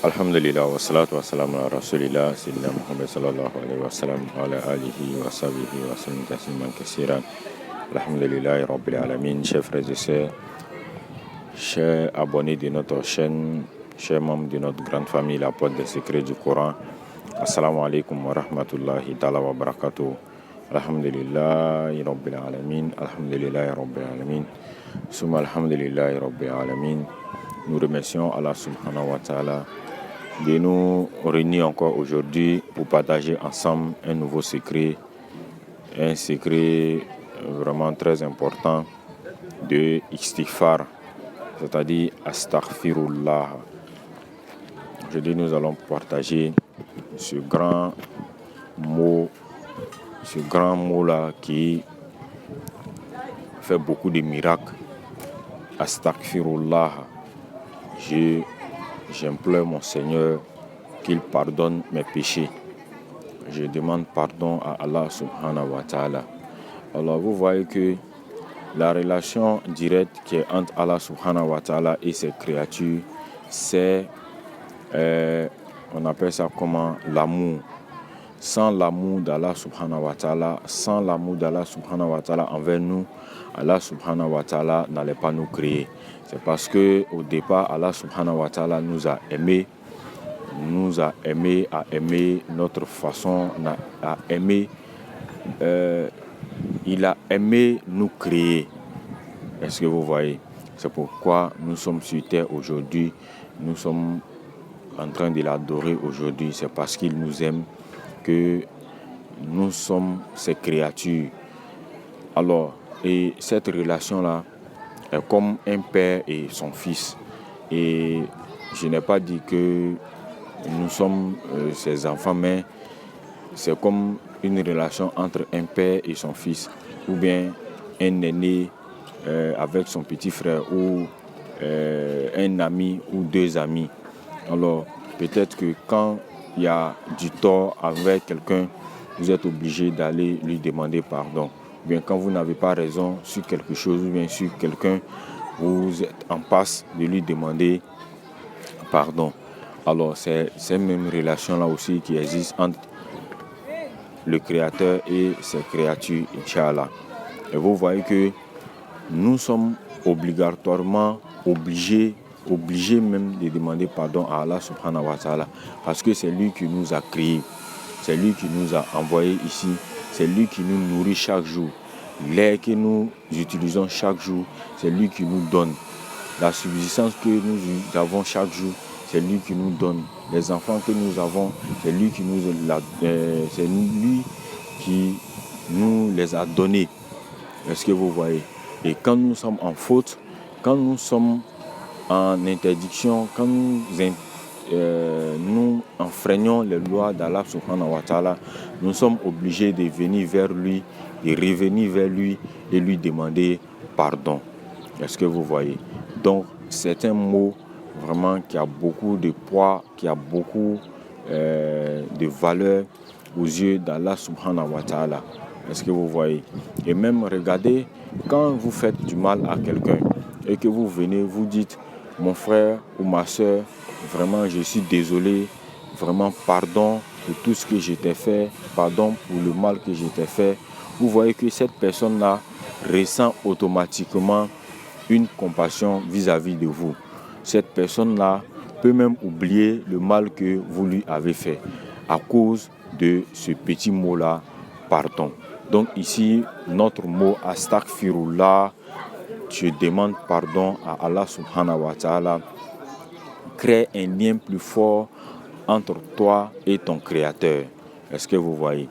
Alhamdulillah wa salatu wa salam ala rasulillah sayyidina Muhammad sallallahu alaihi wa sallam wa ala alihi wa sahbihi wa sallam tasliman kaseeran. Alhamdulillahi rabbil alamin. Chers frères et sœurs, chers abonnés de notre chaîne, chers membres de notre grande famille, la porte des secrets du Coran, assalamu alaikum wa rahmatullahi ta'ala wa barakatuh. Alhamdulillahi rabbil alamin. Alhamdulillahi rabbil alamin. Summa alhamdulillahi rabbil alamin. Nous remercions Allah subhanahu wa ta'ala de nous réunir encore aujourd'hui pour partager ensemble un nouveau secret, un secret vraiment très important de istighfar, c'est-à-dire astaghfirullah. Aujourd'hui, nous allons partager ce grand mot-là qui fait beaucoup de miracles. Astaghfirullah. J'implore mon Seigneur qu'il pardonne mes péchés. Je demande pardon à Allah subhanahu wa ta'ala. Alors vous voyez que la relation directe qui est entre Allah subhanahu wa ta'ala et ses créatures, c'est, on appelle ça comment, l'amour. Sans l'amour d'Allah subhanahu wa ta'ala, sans l'amour d'Allah subhanahu wa ta'ala envers nous, Allah subhanahu wa ta'ala n'allait pas nous créer. C'est parce que au départ, Allah subhanahu wa ta'ala nous a aimé à aimer notre façon, à aimer, il a aimé nous créer. Est-ce que vous voyez? C'est pourquoi nous sommes sur terre aujourd'hui, nous sommes en train de l'adorer aujourd'hui. C'est parce qu'il nous aime que nous sommes ses créatures. Alors, et cette relation-là est comme un père et son fils. Et je n'ai pas dit que nous sommes ses enfants, mais c'est comme une relation entre un père et son fils, ou bien un aîné avec son petit frère, ou un ami ou deux amis. Alors, peut-être que quand il y a du tort avec quelqu'un, vous êtes obligé d'aller lui demander pardon. Ou bien quand vous n'avez pas raison sur quelque chose, ou bien sur quelqu'un, vous êtes en passe de lui demander pardon. Alors c'est cette même relation-là aussi qui existe entre le Créateur et ses créatures, Inch'Allah. Et vous voyez que nous sommes obligatoirement obligés même de demander pardon à Allah subhanahu wa ta'ala, parce que c'est lui qui nous a créés, c'est lui qui nous a envoyés ici, c'est lui qui nous nourrit chaque jour. L'air que nous utilisons chaque jour, c'est lui qui nous donne. La subsistance que nous avons chaque jour, c'est lui qui nous donne. Les enfants que nous avons, c'est lui qui nous les a donnés. Est-ce que vous voyez? Et quand nous sommes en faute, quand nous sommes en interdiction, quand nous enfreignons les lois d'Allah subhanahu wa ta'ala, nous sommes obligés de venir vers lui, de revenir vers lui et lui demander pardon. Est-ce que vous voyez? Donc c'est un mot vraiment qui a beaucoup de poids, qui a beaucoup de valeur aux yeux d'Allah subhanahu wa ta'ala. Est-ce que vous voyez? Et même regardez, quand vous faites du mal à quelqu'un et que vous venez, vous dites: mon frère ou ma soeur, vraiment je suis désolé, vraiment pardon pour tout ce que je t'ai fait, pardon pour le mal que je t'ai fait. Vous voyez que cette personne-là ressent automatiquement une compassion vis-à-vis de vous. Cette personne-là peut même oublier le mal que vous lui avez fait à cause de ce petit mot-là, pardon. Donc ici, notre mot astaghfirullah, je demande pardon à Allah subhanahu wa ta'ala, crée un lien plus fort entre toi et ton Créateur. Est-ce que vous voyez?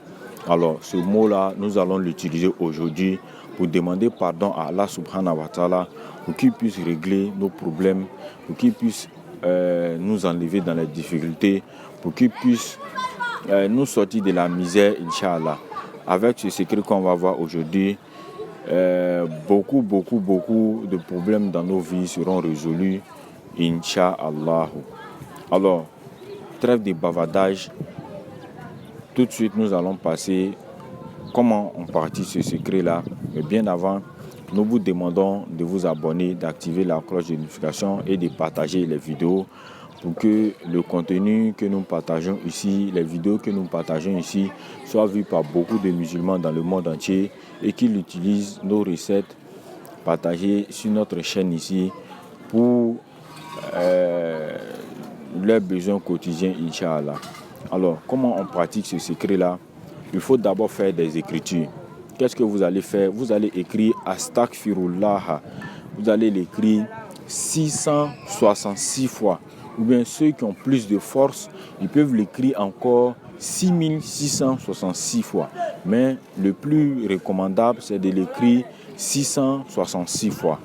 Alors, ce mot-là, nous allons l'utiliser aujourd'hui pour demander pardon à Allah subhanahu wa ta'ala, pour qu'il puisse régler nos problèmes, pour qu'il puisse nous enlever dans les difficultés, pour qu'il puisse nous sortir de la misère, Inch'Allah. Avec ce secret qu'on va voir aujourd'hui, beaucoup de problèmes dans nos vies seront résolus, Inch'Allah. Alors, trêve de bavardage, tout de suite nous allons passer comment on partit ce secret-là. Mais bien avant, nous vous demandons de vous abonner, d'activer la cloche de notification et de partager les vidéos pour que le contenu que nous partageons ici, les vidéos que nous partageons ici, soient vues par beaucoup de musulmans dans le monde entier et qu'ils utilisent nos recettes partagées sur notre chaîne ici pour leurs besoins quotidiens, Inch'Allah. Alors, comment on pratique ce secret-là? Il faut d'abord faire des écritures. Qu'est-ce que vous allez faire? Vous allez écrire Astaghfirullah. Vous allez l'écrire 666 fois. Ou bien ceux qui ont plus de force, ils peuvent l'écrire encore 6666 fois. Mais le plus recommandable, c'est de l'écrire 666 fois.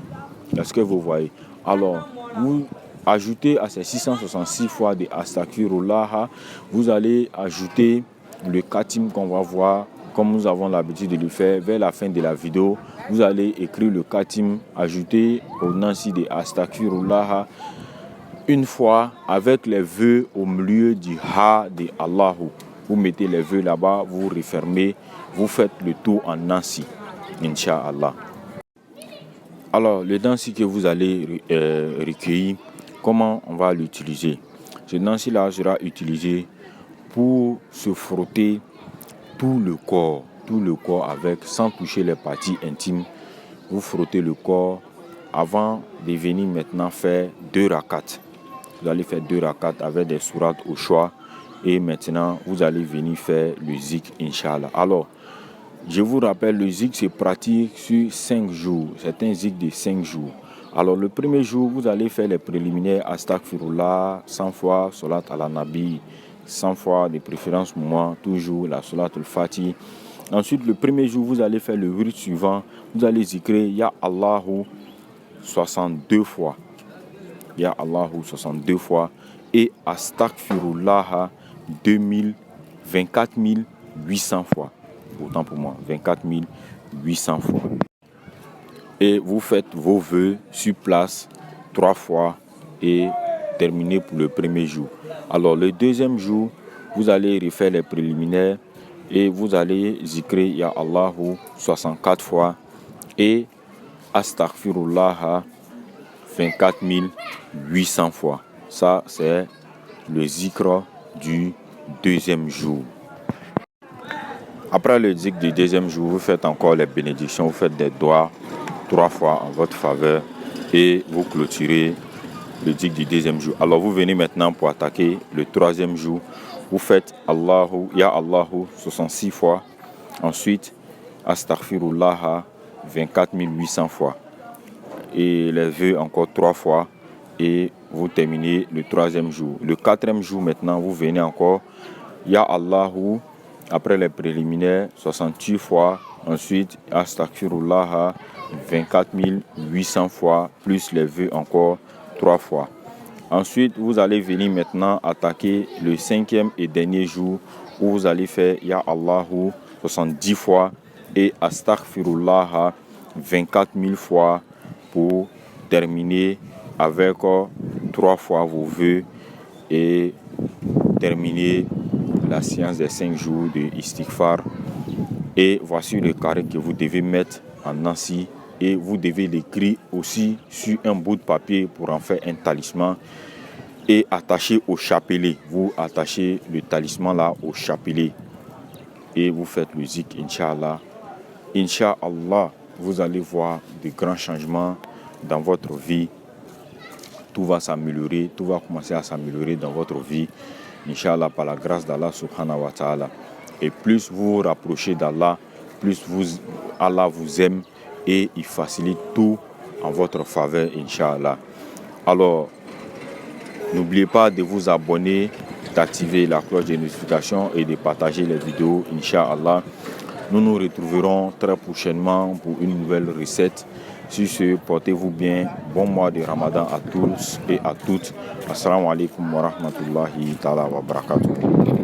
Est-ce que vous voyez? Alors, vous ajoutez à ces 666 fois de Astaghfirullah, vous allez ajouter le khatim qu'on va voir, comme nous avons l'habitude de le faire vers la fin de la vidéo. Vous allez écrire le khatim, ajouter au Nansi de Astaghfirullah une fois avec les vœux au milieu du Ha de Allahu. Vous mettez les vœux là-bas, vous refermez, vous faites le tour en Nansi, Inch'Allah. Alors, le Nansi que vous allez recueillir, comment on va l'utiliser? Ce Nansi-là sera utilisé pour se frotter tout le corps avec, sans toucher les parties intimes. Vous frottez le corps avant de venir maintenant faire 2 rakats. Vous allez faire 2 rakats avec des sourates au choix. Et maintenant, vous allez venir faire le zik, Inch'Allah. Alors, je vous rappelle, le zik se pratique sur 5 jours. C'est un zik de 5 jours. Alors, le premier jour, vous allez faire les préliminaires Astaghfirullah, 100 fois, Salat ala Nabi, 100 fois, de préférence moi, toujours la Salat al-Fatih. Ensuite, le premier jour, vous allez faire le wird suivant. Vous allez zikrer Ya Allahu 62 fois. Ya Allahu 62 fois. Et Astaghfirullah 24 800 fois. Autant pour moi, 24 800 fois. Et vous faites vos vœux sur place 3 fois et terminez pour le premier jour. Alors, le deuxième jour, vous allez refaire les préliminaires et vous allez zikrer Ya Allahu 64 fois et Astaghfirullah 24 800 fois. Ça, c'est le zikr du deuxième jour. Après le zikr du deuxième jour, vous faites encore les bénédictions, vous faites des doigts 3 fois en votre faveur et vous clôturez le zikr du deuxième jour. Alors, vous venez maintenant pour attaquer le troisième jour. Vous faites Allahu, Ya Allahu 66 fois. Ensuite, Astaghfirullah 24 800 fois. Et les vœux encore 3 fois. Et vous terminez le troisième jour. Le quatrième jour maintenant, vous venez encore Ya Allahu, après les préliminaires, 68 fois. Ensuite, Astaghfirullah 24 800 fois, plus les vœux encore 3 fois. Ensuite, vous allez venir maintenant attaquer le cinquième et dernier jour où vous allez faire Ya Allahu 70 fois et Astaghfirullah 24 000 fois pour terminer avec 3 fois vos vœux et terminer la séance des 5 jours de Istighfar. Et voici le carré que vous devez mettre en Nansi et vous devez l'écrire aussi sur un bout de papier pour en faire un talisman et attacher au chapelet. Vous attachez le talisman là au chapelet et vous faites le zik, Inch'Allah. Inch'Allah, vous allez voir de grands changements dans votre vie. Tout va s'améliorer, tout va commencer à s'améliorer dans votre vie, Inch'Allah, par la grâce d'Allah subhanahu wa ta'ala. Et plus vous vous rapprochez d'Allah, plus Allah vous aime et il facilite tout en votre faveur, Inch'Allah. Alors, n'oubliez pas de vous abonner, d'activer la cloche de notification et de partager les vidéos, Inch'Allah. Nous nous retrouverons très prochainement pour une nouvelle recette. Sur ce, portez-vous bien. Bon mois de Ramadan à tous et à toutes. Assalamu alaikum wa rahmatullahi ta'ala wa barakatuh.